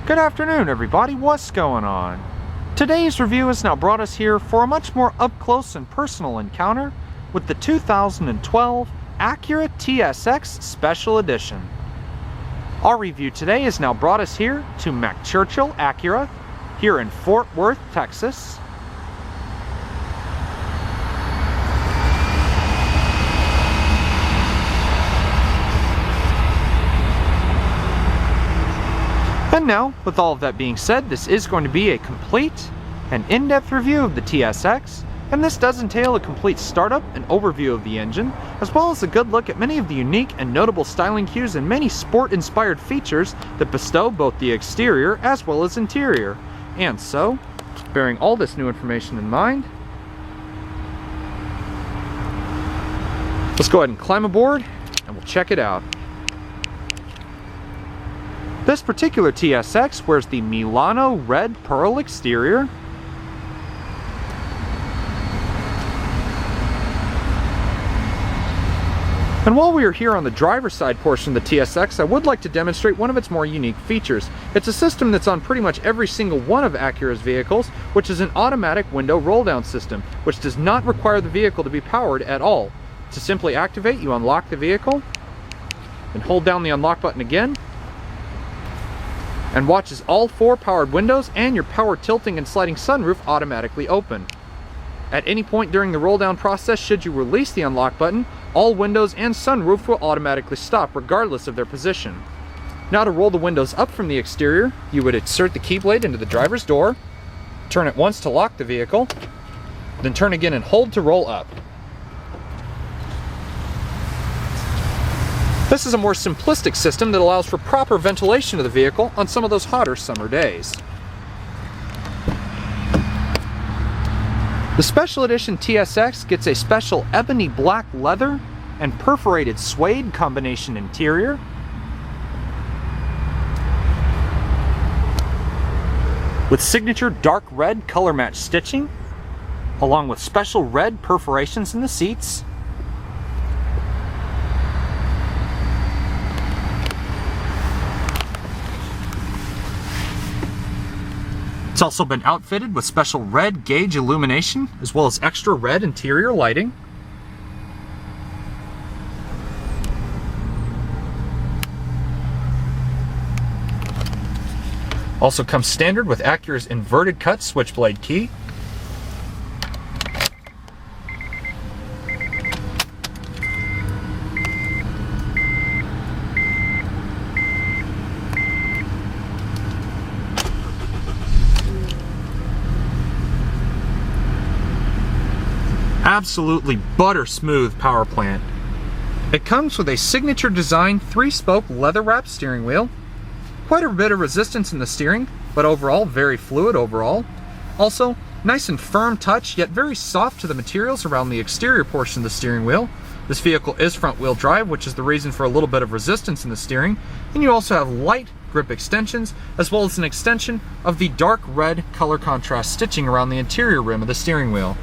Good afternoon, everybody. What's going on? Today's review has now brought us here for a much more up-close and personal encounter with the 2012 Acura TSX Special Edition. Our review today has now brought us here to McChurchill Acura here in Fort Worth, Texas. And now, with all of that being said, this is going to be a complete and in-depth review of the TSX, and this does entail a complete startup and overview of the engine, as well as a good look at many of the unique and notable styling cues and many sport-inspired features that bestow both the exterior as well as interior. And so, bearing all this new information in mind, let's go ahead and climb aboard and we'll check it out. This particular TSX wears the Milano red pearl exterior. And while we are here on the driver's side portion of the TSX, I would like to demonstrate one of its more unique features. It's a system that's on pretty much every single one of Acura's vehicles, which is an automatic window roll-down system, which does not require the vehicle to be powered at all. To simply activate, you unlock the vehicle, and hold down the unlock button again, and watches all four powered windows and your power tilting and sliding sunroof automatically open. At any point during the roll down process, should you release the unlock button, all windows and sunroof will automatically stop regardless of their position. Now to roll the windows up from the exterior, you would insert the key blade into the driver's door, turn it once to lock the vehicle, then turn again and hold to roll up. This is a more simplistic system that allows for proper ventilation of the vehicle on some of those hotter summer days. The Special Edition TSX gets a special ebony black leather and perforated suede combination interior, with signature dark red color match stitching, along with special red perforations in the seats. It's also been outfitted with special red gauge illumination, as well as extra red interior lighting. Also comes standard with Acura's inverted cut switchblade key. Absolutely butter smooth power plant. It comes with a signature design 3-spoke leather wrapped steering wheel. Quite a bit of resistance in the steering, but overall very fluid overall. Also, nice and firm touch, yet very soft to the materials around the exterior portion of the steering wheel. This vehicle is front wheel drive, which is the reason for a little bit of resistance in the steering. And you also have light grip extensions, as well as an extension of the dark red color contrast stitching around the interior rim of the steering wheel.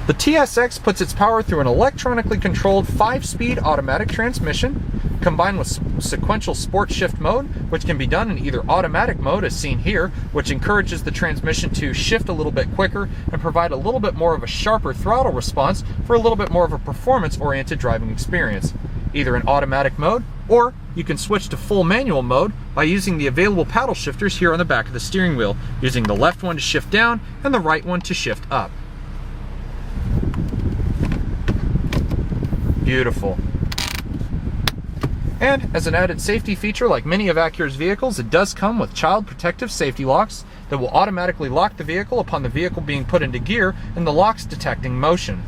The TSX puts its power through an electronically controlled 5-speed automatic transmission, combined with sequential sport shift mode, which can be done in either automatic mode, as seen here, which encourages the transmission to shift a little bit quicker and provide a little bit more of a sharper throttle response for a little bit more of a performance-oriented driving experience. Either in automatic mode, or you can switch to full manual mode by using the available paddle shifters here on the back of the steering wheel, using the left one to shift down and the right one to shift up. Beautiful. And as an added safety feature, like many of Acura's vehicles, it does come with child protective safety locks that will automatically lock the vehicle upon the vehicle being put into gear and the locks detecting motion.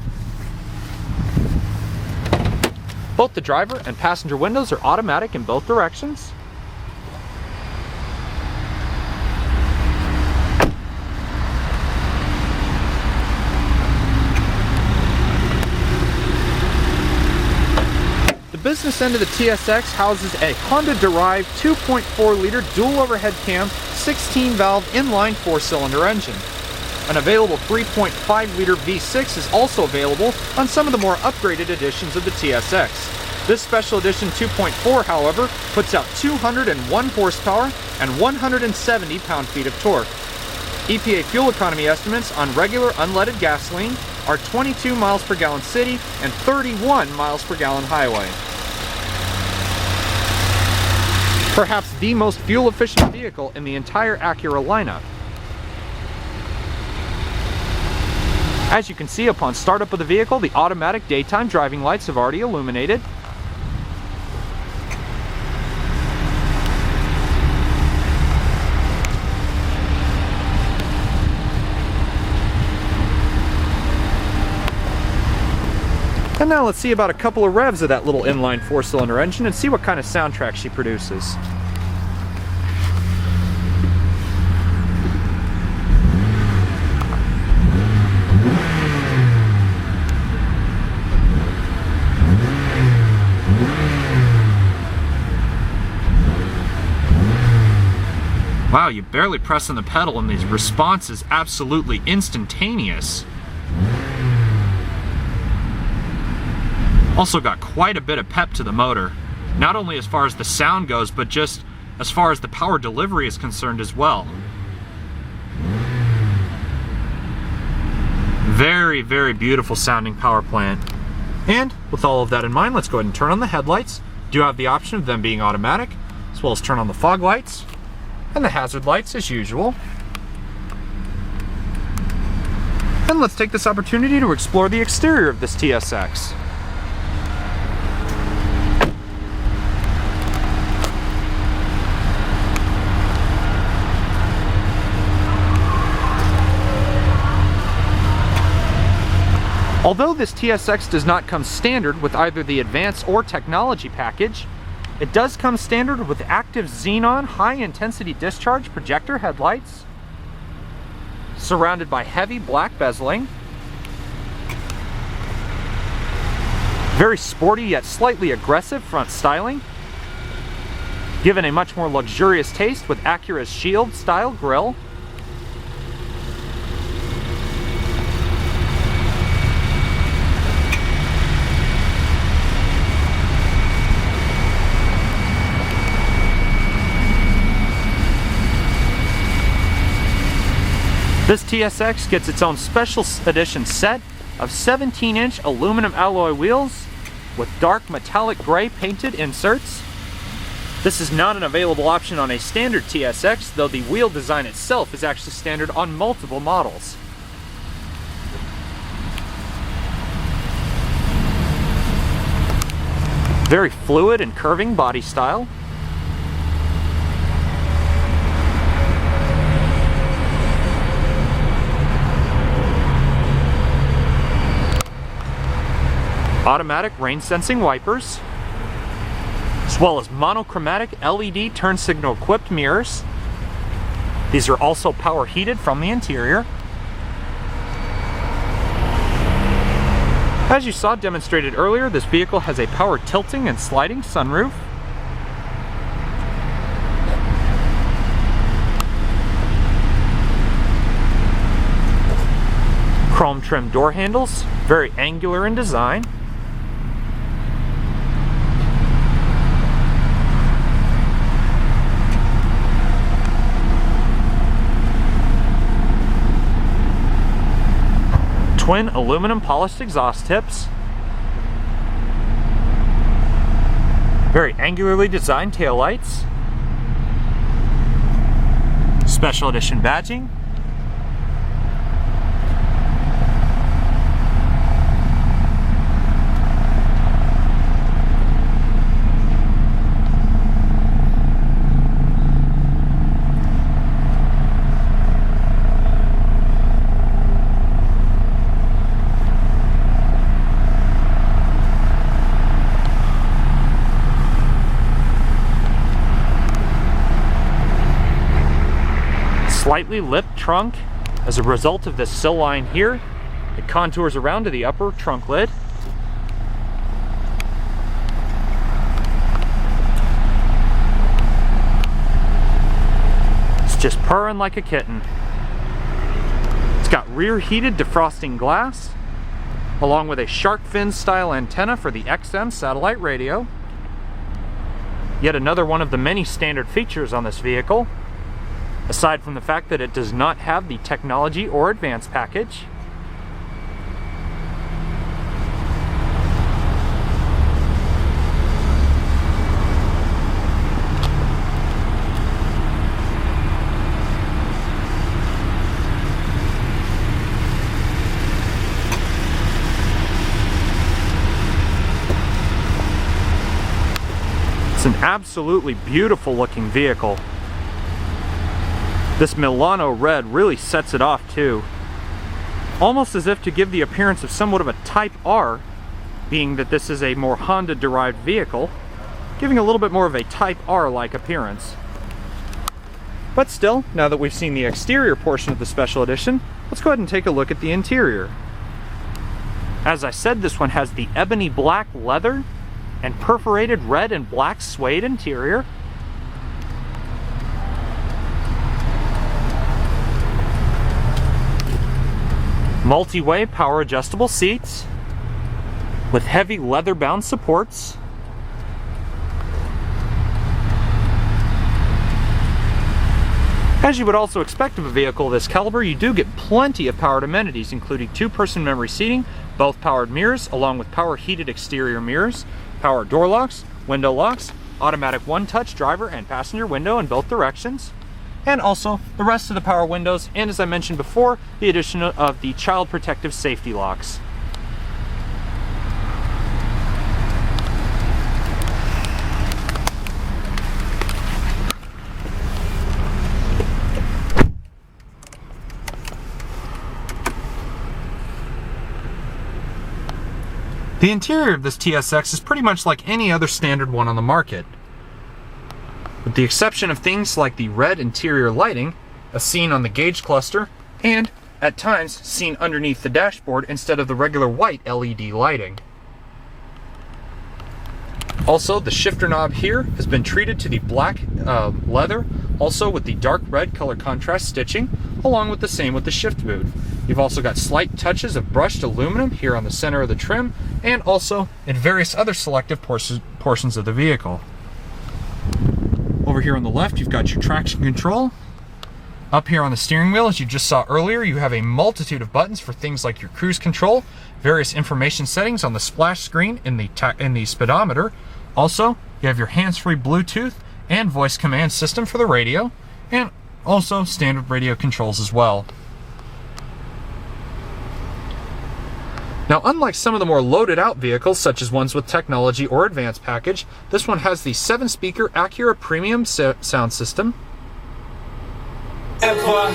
Both the driver and passenger windows are automatic in both directions. The business end of the TSX houses a Honda-derived 2.4-liter dual overhead cam 16-valve inline 4-cylinder engine. An available 3.5-liter V6 is also available on some of the more upgraded editions of the TSX. This special edition 2.4, however, puts out 201 horsepower and 170 pound-feet of torque. EPA fuel economy estimates on regular unleaded gasoline are 22 miles per gallon city and 31 miles per gallon highway. Perhaps the most fuel-efficient vehicle in the entire Acura lineup. As you can see, upon startup of the vehicle, the automatic daytime driving lights have already illuminated. And now let's see about a couple of revs of that little inline 4-cylinder engine and see what kind of soundtrack she produces. Wow, you barely press on the pedal and the response is absolutely instantaneous. Also got quite a bit of pep to the motor, not only as far as the sound goes, but just as far as the power delivery is concerned as well. Very, very beautiful sounding power plant. And with all of that in mind, let's go ahead and turn on the headlights. Do have the option of them being automatic, as well as turn on the fog lights and the hazard lights as usual. And let's take this opportunity to explore the exterior of this TSX. Although this TSX does not come standard with either the Advanced or Technology package, it does come standard with active xenon high-intensity discharge projector headlights, surrounded by heavy black bezeling, very sporty yet slightly aggressive front styling, given a much more luxurious taste with Acura's Shield-style grille, This TSX gets its own special edition set of 17-inch aluminum alloy wheels with dark metallic gray painted inserts. This is not an available option on a standard TSX, though the wheel design itself is actually standard on multiple models. Very fluid and curving body style. Automatic rain sensing wipers, as well as monochromatic LED turn signal equipped mirrors. These are also power heated from the interior. As you saw demonstrated earlier, this vehicle has a power tilting and sliding sunroof. Chrome trim door handles, very angular in design. Twin aluminum polished exhaust tips. Very angularly designed taillights. Special edition badging. Slightly lipped trunk as a result of this sill line here. It contours around to the upper trunk lid. It's just purring like a kitten. It's got rear heated defrosting glass, along with a shark fin style antenna for the XM satellite radio. Yet another one of the many standard features on this vehicle, aside from the fact that it does not have the technology or advanced package. It's an absolutely beautiful looking vehicle. This Milano red really sets it off too. Almost as if to give the appearance of somewhat of a Type R, being that this is a more Honda derived vehicle, giving a little bit more of a Type R like appearance. But still, now that we've seen the exterior portion of the special edition, let's go ahead and take a look at the interior. As I said, this one has the ebony black leather and perforated red and black suede interior. Multi-way power adjustable seats with heavy leather bound supports. As you would also expect of a vehicle of this caliber, you do get plenty of powered amenities, including 2-person memory seating, both powered mirrors, along with power heated exterior mirrors, power door locks, window locks, automatic one-touch driver and passenger window in both directions, and also the rest of the power windows, and as I mentioned before, the addition of the child protective safety locks. The interior of this TSX is pretty much like any other standard one on the market, with the exception of things like the red interior lighting, as seen on the gauge cluster, and at times seen underneath the dashboard instead of the regular white LED lighting. Also, the shifter knob here has been treated to the black leather, also with the dark red color contrast stitching, along with the same with the shift boot. You've also got slight touches of brushed aluminum here on the center of the trim, and also in various other selective portions of the vehicle. Over here on the left, you've got your traction control. Up here on the steering wheel, as you just saw earlier, you have a multitude of buttons for things like your cruise control, various information settings on the splash screen in the speedometer. Also, you have your hands-free Bluetooth and voice command system for the radio, and also standard radio controls as well. Now, unlike some of the more loaded out vehicles, such as ones with technology or advanced package, this one has the 7-speaker Acura premium sound system. Ever,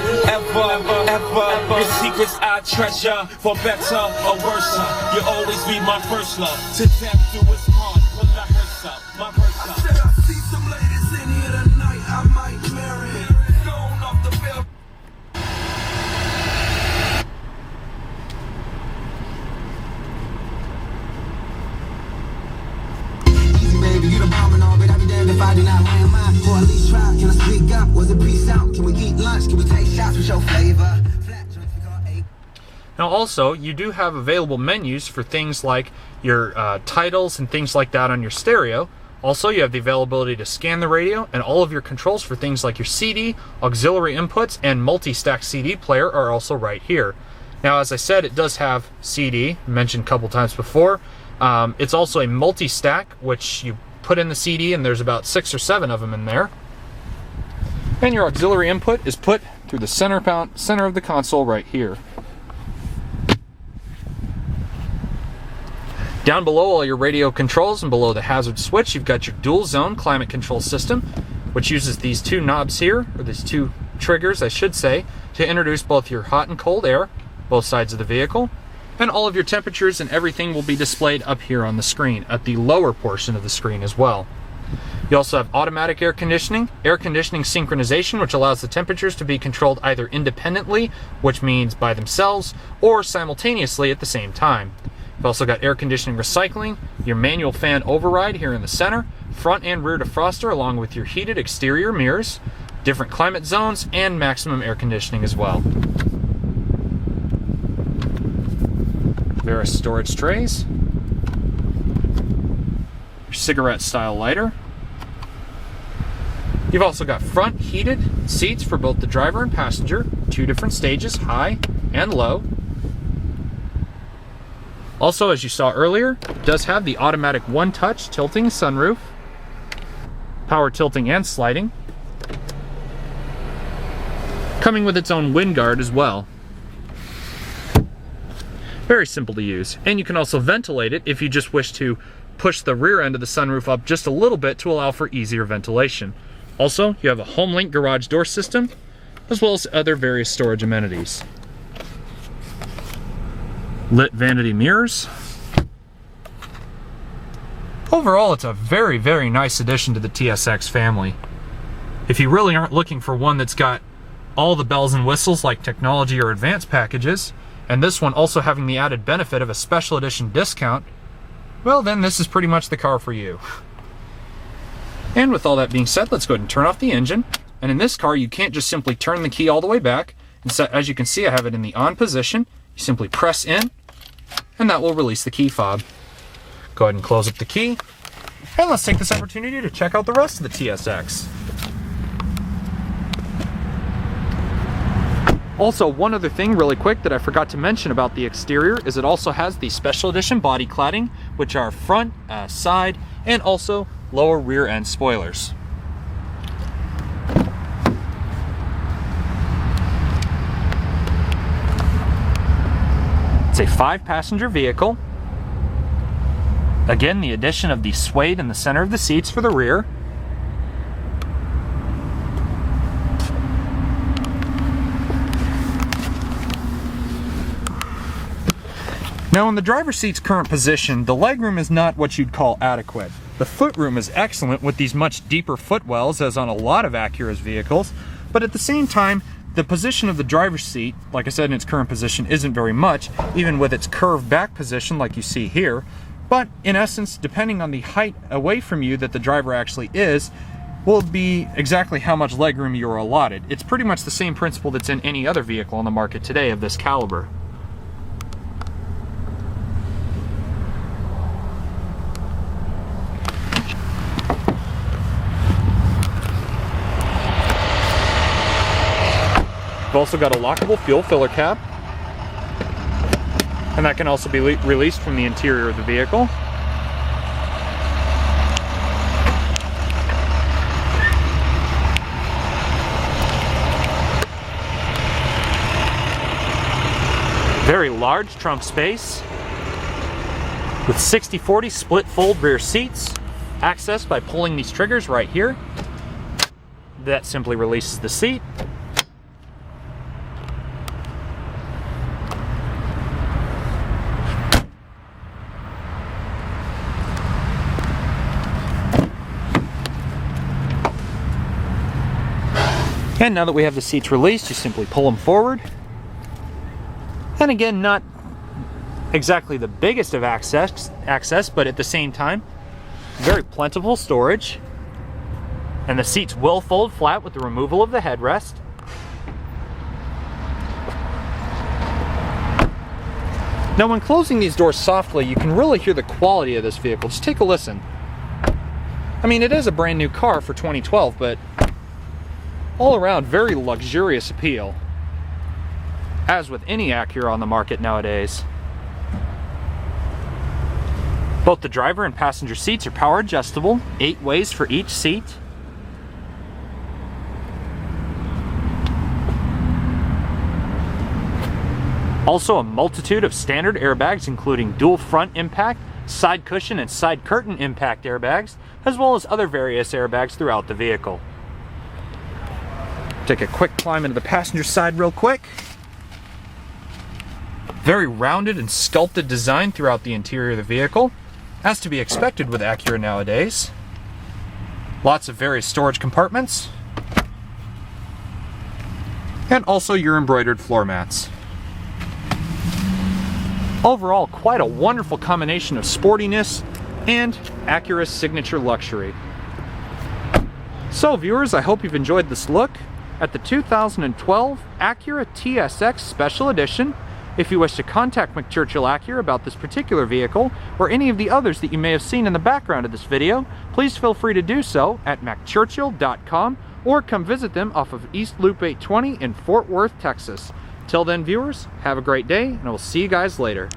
your secrets I treasure, for better or worse. You always be my first love. To death do us part, will I hurt up, my verse up. I said I see some ladies in here tonight, I might marry. Going off the bill. Easy baby, you the bomb and all, but I'll be damned if I do not land mine. Or at least try, can I speak up? Was it peace out? Can we eat lunch? Can we take shots with your flavor? Now also, you do have available menus for things like your titles and things like that on your stereo. Also, you have the availability to scan the radio, and all of your controls for things like your CD, auxiliary inputs, and multi-stack CD player are also right here. Now, as I said, it does have CD, mentioned a couple times before. It's also a multi-stack, which you put in the CD, and there's about 6 or 7 of them in there. And your auxiliary input is put through the center of the console right here. Down below all your radio controls and below the hazard switch, you've got your dual zone climate control system, which uses these 2 knobs here, or these 2 triggers, I should say, to introduce both your hot and cold air, both sides of the vehicle. And all of your temperatures and everything will be displayed up here on the screen, at the lower portion of the screen as well. You also have automatic air conditioning synchronization, which allows the temperatures to be controlled either independently, which means by themselves, or simultaneously at the same time. You've also got air conditioning recycling, your manual fan override here in the center, front and rear defroster along with your heated exterior mirrors, different climate zones, and maximum air conditioning as well. Various storage trays. Your cigarette style lighter. You've also got front heated seats for both the driver and passenger, 2 different stages, high and low. Also, as you saw earlier, it does have the automatic one-touch tilting sunroof, power tilting and sliding, coming with its own wind guard as well. Very simple to use, and you can also ventilate it if you just wish to push the rear end of the sunroof up just a little bit to allow for easier ventilation. Also, you have a HomeLink garage door system, as well as other various storage amenities. Lit vanity mirrors. Overall, it's a very, very nice addition to the TSX family. If you really aren't looking for one that's got all the bells and whistles like technology or advanced packages, and this one also having the added benefit of a special edition discount, well then this is pretty much the car for you. And with all that being said, let's go ahead and turn off the engine. And in this car, you can't just simply turn the key all the way back. Instead, as you can see, I have it in the on position. You simply press in, and that will release the key fob. Go ahead and close up the key. And let's take this opportunity to check out the rest of the TSX. Also, one other thing really quick that I forgot to mention about the exterior is it also has the special edition body cladding, which are front, side, and also lower rear end spoilers. It's a 5-passenger vehicle. Again, the addition of the suede in the center of the seats for the rear. Now, in the driver's seat's current position, the legroom is not what you'd call adequate. The footroom is excellent with these much deeper footwells, as on a lot of Acura's vehicles, but at the same time, the position of the driver's seat, like I said, in its current position, isn't very much, even with its curved back position like you see here. But in essence, depending on the height away from you that the driver actually is, will be exactly how much legroom you are allotted. It's pretty much the same principle that's in any other vehicle on the market today of this caliber. We've also got a lockable fuel filler cap, and that can also be released from the interior of the vehicle. Very large trunk space with 60/40 split fold rear seats, accessed by pulling these triggers right here. That simply releases the seat. And now that we have the seats released, you simply pull them forward. And again, not exactly the biggest of access, but at the same time, very plentiful storage. And the seats will fold flat with the removal of the headrest. Now, when closing these doors softly, you can really hear the quality of this vehicle. Just take a listen. I mean, it is a brand new car for 2012, but all around, very luxurious appeal, as with any Acura on the market nowadays. Both the driver and passenger seats are power adjustable, 8 ways for each seat. Also, a multitude of standard airbags, including dual front impact, side cushion, and side curtain impact airbags, as well as other various airbags throughout the vehicle. Take a quick climb into the passenger side real quick. Very rounded and sculpted design throughout the interior of the vehicle, as to be expected with Acura nowadays. Lots of various storage compartments. And also your embroidered floor mats. Overall, quite a wonderful combination of sportiness and Acura's signature luxury. So viewers, I hope you've enjoyed this look at the 2012 Acura TSX Special Edition If you wish to contact McChurchill Acura about this particular vehicle, or any of the others that you may have seen in the background of this video, please feel free to do so at mcchurchill.com, or come visit them off of East Loop 820 in Fort Worth, Texas. Till then, viewers, have a great day, and I will see you guys later.